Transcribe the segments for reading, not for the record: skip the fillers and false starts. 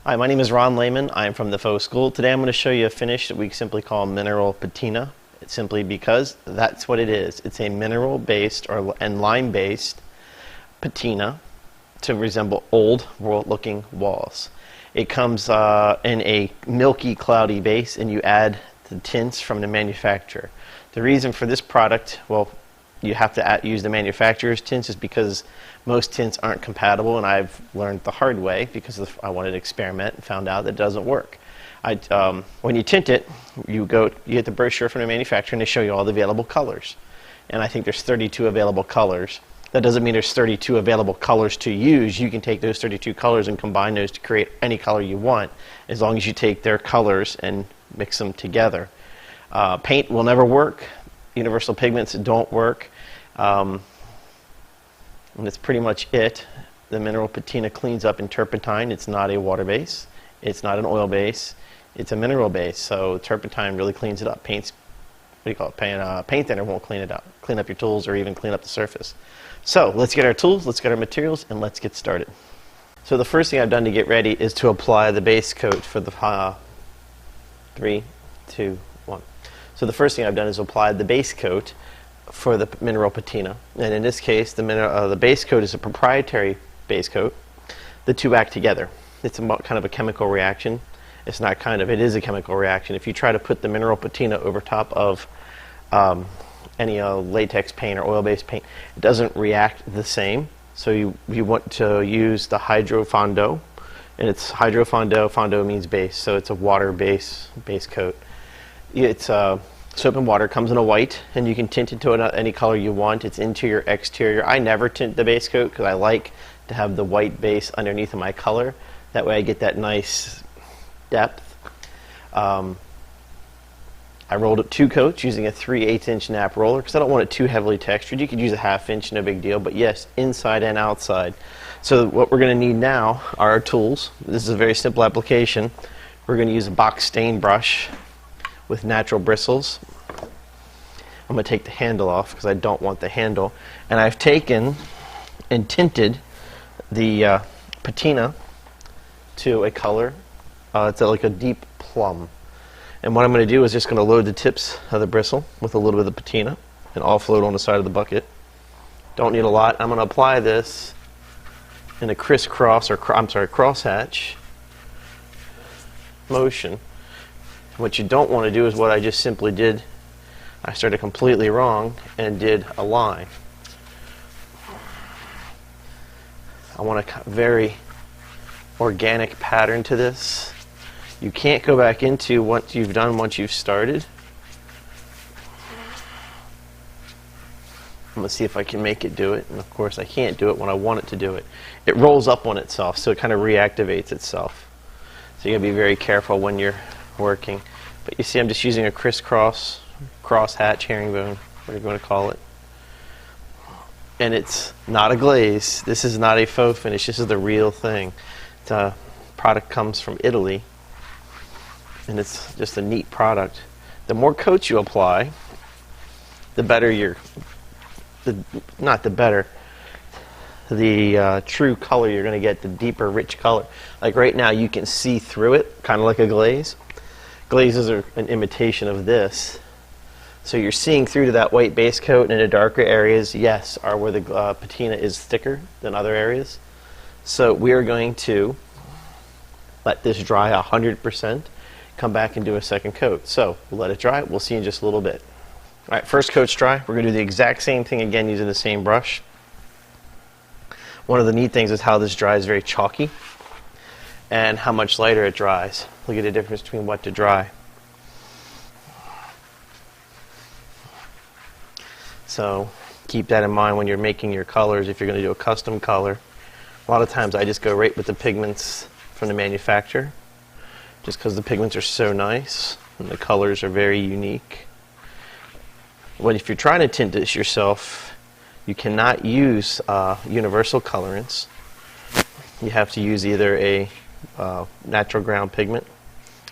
Hi, my name is Ron Lehman. I'm from the Faux school. Today I'm going to show you a finish that we simply call mineral patina. It's simply because that's what it is. It's a mineral-based and lime-based patina to resemble old world-looking walls. It comes in a milky, cloudy base, and you add the tints from the manufacturer. The reason for this product, well, you have to use the manufacturer's tints is because most tints aren't compatible, and I've learned the hard way because I wanted to experiment and found out that it doesn't work. When you tint it, you get the brochure from the manufacturer and they show you all the available colors. And I think there's 32 available colors. That doesn't mean there's 32 available colors to use. You can take those 32 colors and combine those to create any color you want, as long as you take their colors and mix them together. Paint will never work. Universal pigments don't work. And that's pretty much it. The mineral patina cleans up in turpentine. It's not a water base. It's not an oil base. It's a mineral base. So turpentine really cleans it up. Paint thinner won't clean it up. Clean up your tools or even clean up the surface. So let's get our tools, let's get our materials, and let's get started. So the first thing I've done to get ready is to apply the base coat for the 3, 2, 1. So the first thing I've done is apply the base coat for the mineral patina, and in this case the base coat is a proprietary base coat. The two act together. It's kind of a chemical reaction. It's not kind of, it is a chemical reaction. If you try to put the mineral patina over top of any latex paint or oil-based paint, it doesn't react the same. So you want to use the hydro fondo, and it's hydro fondo. Fondo means base, so it's a water base coat. It's soap and water, comes in a white, and you can tint it to any color you want. It's interior, exterior. I never tint the base coat because I like to have the white base underneath of my color. That way I get that nice depth. I rolled up 2 coats using a 3/8 inch nap roller because I don't want it too heavily textured. You could use a 1/2 inch, no big deal, but yes, inside and outside. So what we're going to need now are our tools. This is a very simple application. We're going to use a box stain brush with natural bristles. I'm going to take the handle off because I don't want the handle. And I've taken and tinted the patina to a color. It's like a deep plum. And what I'm going to do is just going to load the tips of the bristle with a little bit of the patina and offload on the side of the bucket. Don't need a lot. I'm going to apply this in a crisscross, or crosshatch motion. What you don't want to do is what I just simply did. I started completely wrong and did a line. I want a very organic pattern to this. You can't go back into what you've done once you've started. I'm going to see if I can make it do it, and of course I can't do it when I want it to do it. It rolls up on itself, so it kind of reactivates itself. So you got to be very careful when you're working. But you see, I'm just using a crisscross, crosshatch, herringbone, whatever you want to call it. And it's not a glaze. This is not a faux finish. This is the real thing. The product comes from Italy, and it's just a neat product. The more coats you apply, the better the true color you're going to get, the deeper, rich color. Like right now, you can see through it, kind of like a glaze. Glazes are an imitation of this. So you're seeing through to that white base coat, and in the darker areas, yes, are where the patina is thicker than other areas. So we are going to let this dry 100%, come back and do a second coat. So we'll let it dry. We'll see in just a little bit. All right, first coat's dry. We're going to do the exact same thing again using the same brush. One of the neat things is how this dries very chalky and how much lighter it dries. Look at the difference between wet to dry. So keep that in mind when you're making your colors. If you're going to do a custom color, a lot of times I just go right with the pigments from the manufacturer, just because the pigments are so nice and the colors are very unique. Well, if you're trying to tint this yourself, you cannot use universal colorants. You have to use either a natural ground pigment,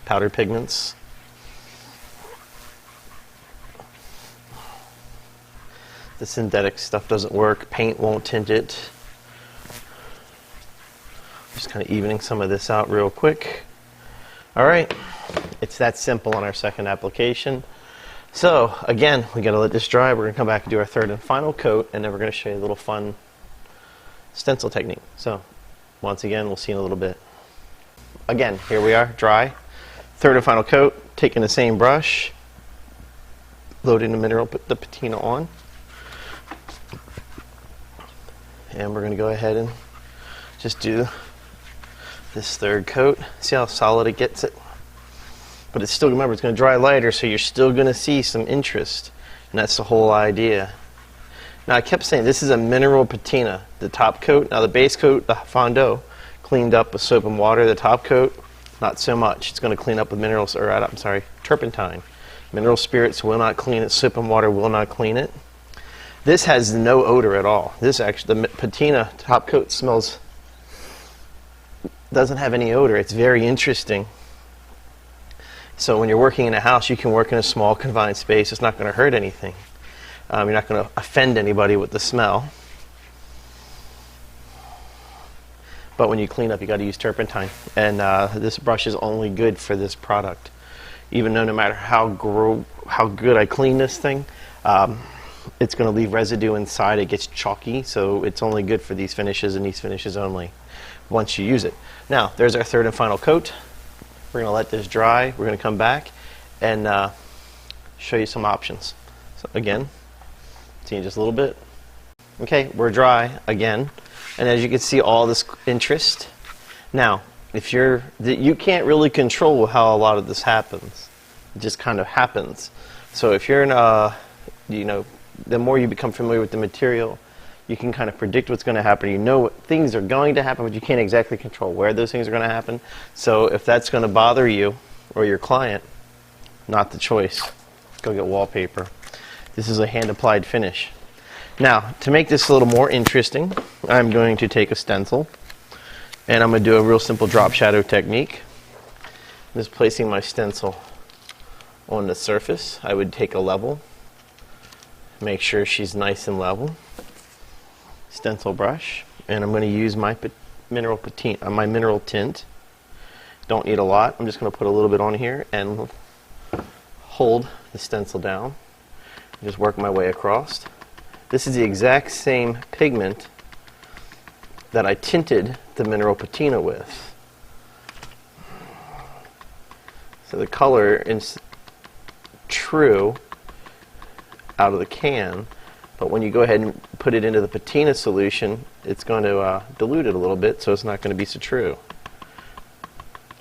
powdered pigments. The synthetic stuff doesn't work. Paint won't tint it. Just kind of evening some of this out real quick. All right, it's that simple on our second application. So again, we got to let this dry. We're going to come back and do our third and final coat, and then we're going to show you a little fun stencil technique. So once again, we'll see in a little bit. Again, here we are, dry. Third and final coat, taking the same brush, loading the mineral, put the patina on. And we're going to go ahead and just do this third coat. See how solid it gets it? But it's still, remember, it's going to dry lighter, so you're still going to see some interest. And that's the whole idea. Now, I kept saying this is a mineral patina, the top coat. Now, the base coat, the fondo, cleaned up with soap and water. The top coat, not so much. It's going to clean up with minerals, or I'm sorry, turpentine. Mineral spirits will not clean it. Soap and water will not clean it. This has no odor at all. This actually, the patina top coat smells, doesn't have any odor. It's very interesting. So when you're working in a house, you can work in a small confined space. It's not going to hurt anything. You're not going to offend anybody with the smell. But when you clean up, you got to use turpentine. And this brush is only good for this product. Even though no matter how good I clean this thing, it's going to leave residue inside. It gets chalky, so it's only good for these finishes and these finishes only once you use it. Now, there's our third and final coat. We're going to let this dry. We're going to come back and show you some options. So again, see in just a little bit. Okay, we're dry again. And as you can see, all this interest. Now, if you can't really control how a lot of this happens. It just kind of happens. So if you're in a, the more you become familiar with the material, you can kind of predict what's going to happen. You know what things are going to happen, but you can't exactly control where those things are going to happen. So if that's going to bother you or your client, not the choice. Go get wallpaper. This is a hand-applied finish. Now, to make this a little more interesting, I'm going to take a stencil, and I'm going to do a real simple drop shadow technique. I'm just placing my stencil on the surface. I would take a level, make sure she's nice and level. Stencil brush, and I'm going to use my mineral patina, my mineral tint. Don't need a lot. I'm just going to put a little bit on here and hold the stencil down. Just work my way across. This is the exact same pigment that I tinted the mineral patina with. So the color is true out of the can, but when you go ahead and put it into the patina solution, it's going to dilute it a little bit, so it's not going to be so true.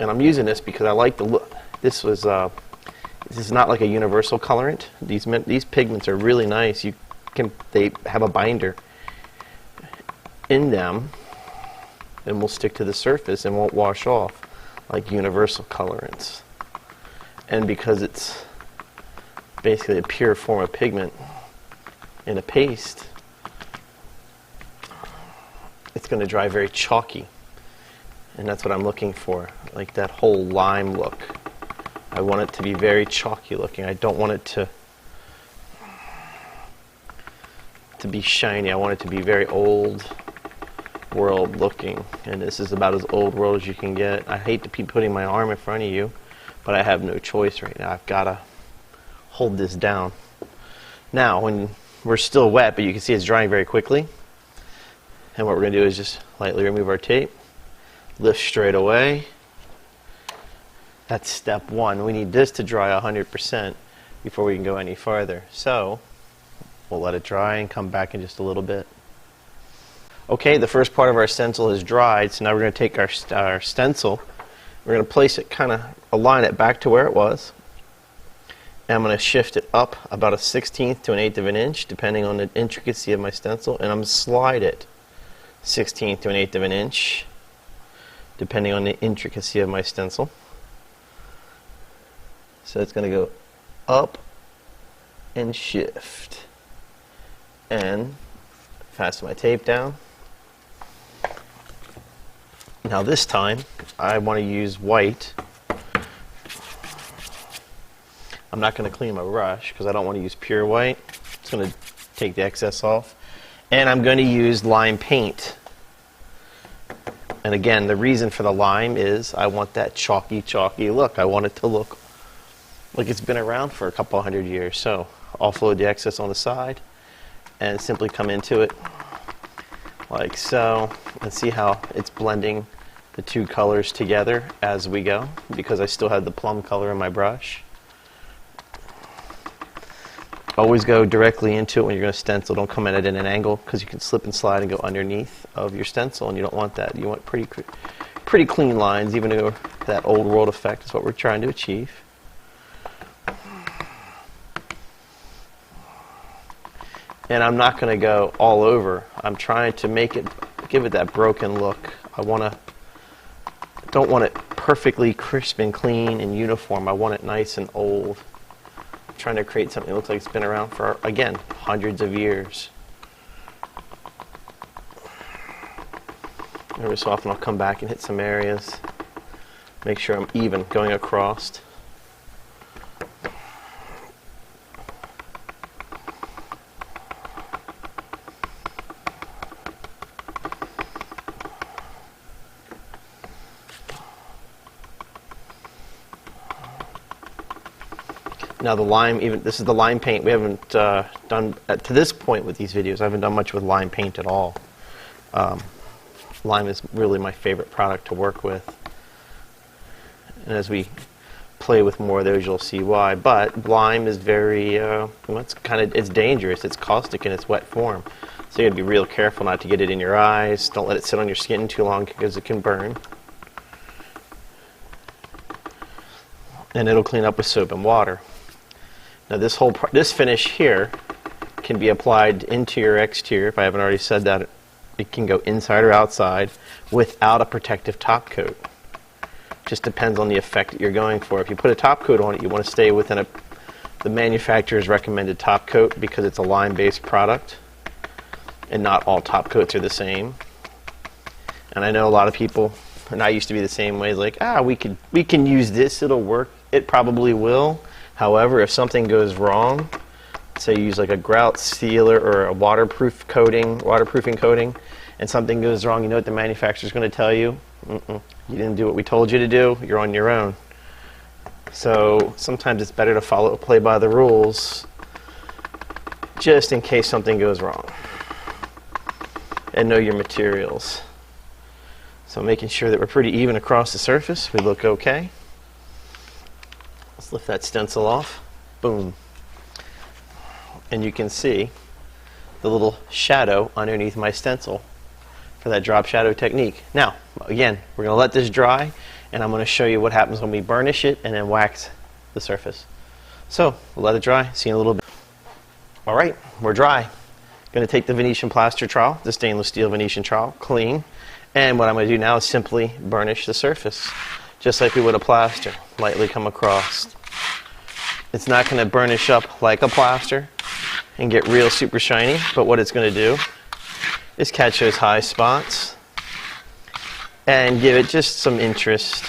And I'm using this because I like the look. This is not like a universal colorant. These pigments are really nice. They have a binder in them and will stick to the surface and won't wash off like universal colorants. And because it's basically a pure form of pigment in a paste, it's going to dry very chalky, and that's what I'm looking for, like that whole lime look. I want it to be very chalky looking. I don't want it to be shiny. I want it to be very old world looking, and this is about as old world as you can get. I hate to be putting my arm in front of you, but I have no choice right now. I've got to hold this down. Now, when we're still wet, but you can see it's drying very quickly, and what we're going to do is just lightly remove our tape, lift straight away. That's step one. We need this to dry 100% before we can go any farther. So we'll let it dry and come back in just a little bit. Okay, the first part of our stencil is dried, so now we're going to take our stencil. We're going to place it, kind of align it back to where it was. And I'm going to shift it up about 1/16 to 1/8 of an inch, depending on the intricacy of my stencil. And I'm going to slide it 1/16 to 1/8 of an inch, depending on the intricacy of my stencil. So it's going to go up and shift. And fasten my tape down. Now this time, I want to use white. I'm not going to clean my brush because I don't want to use pure white. It's going to take the excess off. And I'm going to use lime paint. And again, the reason for the lime is I want that chalky look. I want it to look like it's been around for a couple hundred years. So offload the excess on the side and simply come into it like so, and see how it's blending the two colors together as we go, because I still have the plum color in my brush. Always go directly into it when you're going to stencil. Don't come at it at an angle, because you can slip and slide and go underneath of your stencil, and you don't want that. You want pretty clean lines, even though that old world effect is what we're trying to achieve. And I'm not going to go all over. I'm trying to make it, give it that broken look. Don't want it perfectly crisp and clean and uniform. I want it nice and old. I'm trying to create something that looks like it's been around for, again, hundreds of years. Every so often I'll come back and hit some areas. Make sure I'm even going across. Now the lime, this is the lime paint. We haven't done, to this point with these videos, I haven't done much with lime paint at all. Lime is really my favorite product to work with. And as we play with more of those, you'll see why. But lime is very, it's dangerous. It's caustic in its wet form. So you gotta be real careful not to get it in your eyes. Don't let it sit on your skin too long, because it can burn. And it'll clean up with soap and water. Now this finish here can be applied into your exterior. If I haven't already said that, it can go inside or outside without a protective top coat. Just depends on the effect that you're going for. If you put a top coat on it, you want to stay within the manufacturer's recommended top coat, because it's a lime-based product, and not all top coats are the same. And I know a lot of people, and I used to be the same way, like, we can use this, it'll work. It probably will. However, if something goes wrong, say you use like a grout sealer or a waterproofing coating, and something goes wrong, you know what the manufacturer's going to tell you? You didn't do what we told you to do, you're on your own. So sometimes it's better to play by the rules, just in case something goes wrong. And know your materials. So making sure that we're pretty even across the surface, we look okay. Let's lift that stencil off. Boom. And you can see the little shadow underneath my stencil for that drop shadow technique. Now, again, we're going to let this dry, and I'm going to show you what happens when we burnish it and then wax the surface. So, we'll let it dry. See you in a little bit. All right, we're dry. Going to take the Venetian plaster trowel, the stainless steel Venetian trowel, clean, and what I'm going to do now is simply burnish the surface, just like we would a plaster. Lightly come across. It's not going to burnish up like a plaster and get real super shiny, but what it's going to do is catch those high spots and give it just some interest.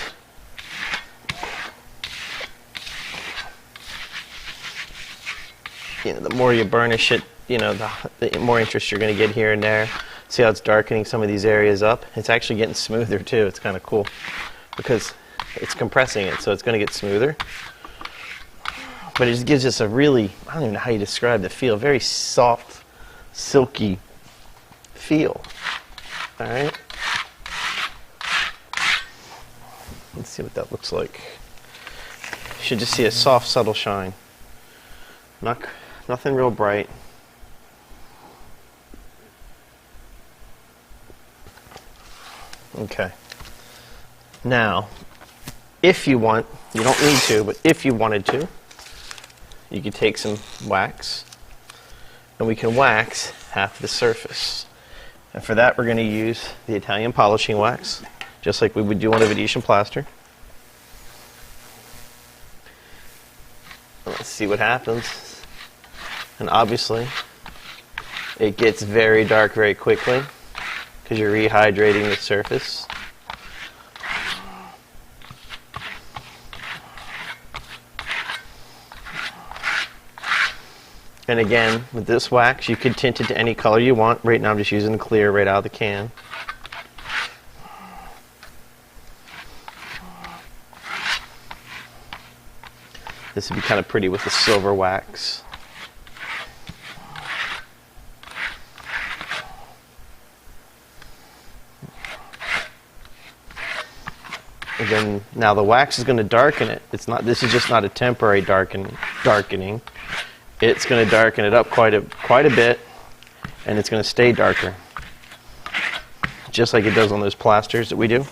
You know, the more you burnish it, you know, the more interest you're going to get here and there. See how it's darkening some of these areas up? It's actually getting smoother too. It's kind of cool because it's compressing it, so it's going to get smoother. But it just gives us a really, I don't even know how you describe the feel, very soft, silky feel. All right? Let's see what that looks like. You should just see a soft, subtle shine. Nothing real bright. Okay. Now, if you want, you don't need to, but if you wanted to, you could take some wax, and we can wax half the surface. And for that, we're going to use the Italian polishing wax, just like we would do on a Venetian plaster. Let's see what happens. And obviously, it gets very dark very quickly because you're rehydrating the surface. And again, with this wax, you could tint it to any color you want. Right now I'm just using clear right out of the can. This would be kind of pretty with the silver wax. Again, now the wax is going to darken it. It's not. This is just not a temporary darkening. It's going to darken it up quite a bit, and it's going to stay darker, just like it does on those plasters that we do.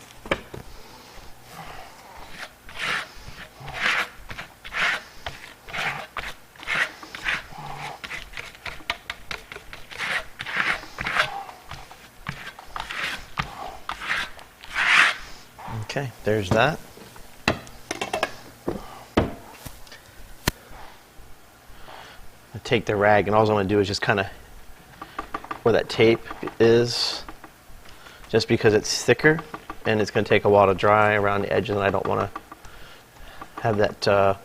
Okay, there's that. I take the rag, and all I'm going to do is just kind of where that tape is, just because it's thicker and it's going to take a while to dry around the edges, and I don't want to have that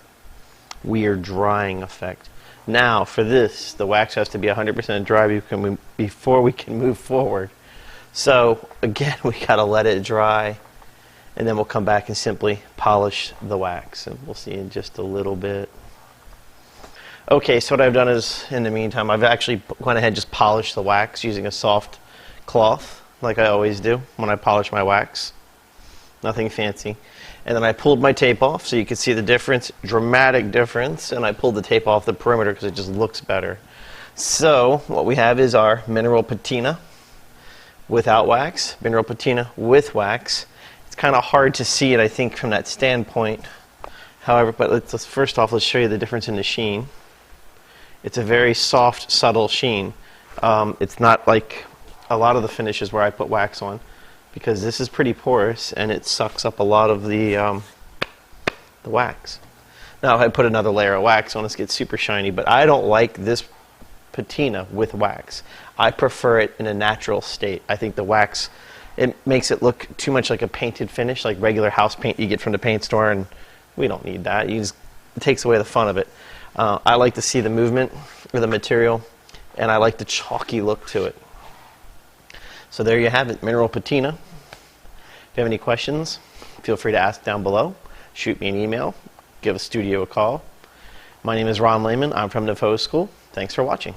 weird drying effect. Now, for this, the wax has to be 100% dry before we can move forward. So, again, we got to let it dry. And then we'll come back and simply polish the wax, and we'll see in just a little bit. Okay, so what I've done is, in the meantime, I've actually went ahead and just polished the wax using a soft cloth, like I always do when I polish my wax. Nothing fancy. And then I pulled my tape off, so you can see the difference, dramatic difference, and I pulled the tape off the perimeter because it just looks better. So what we have is our mineral patina without wax, mineral patina with wax. It's kind of hard to see it, I think, from that standpoint. However, but let's first off, let's show you the difference in the sheen. It's a very soft, subtle sheen. It's not like a lot of the finishes where I put wax on, because this is pretty porous and it sucks up a lot of the wax. Now, if I put another layer of wax on, this gets super shiny, but I don't like this patina with wax. I prefer it in a natural state. I think the wax, it makes it look too much like a painted finish, like regular house paint you get from the paint store, and we don't need that. It takes away the fun of it. I like to see the movement of the material, and I like the chalky look to it. So there you have it, mineral patina. If you have any questions, feel free to ask down below. Shoot me an email. Give a studio a call. My name is Ron Lehman. I'm from the Faux School. Thanks for watching.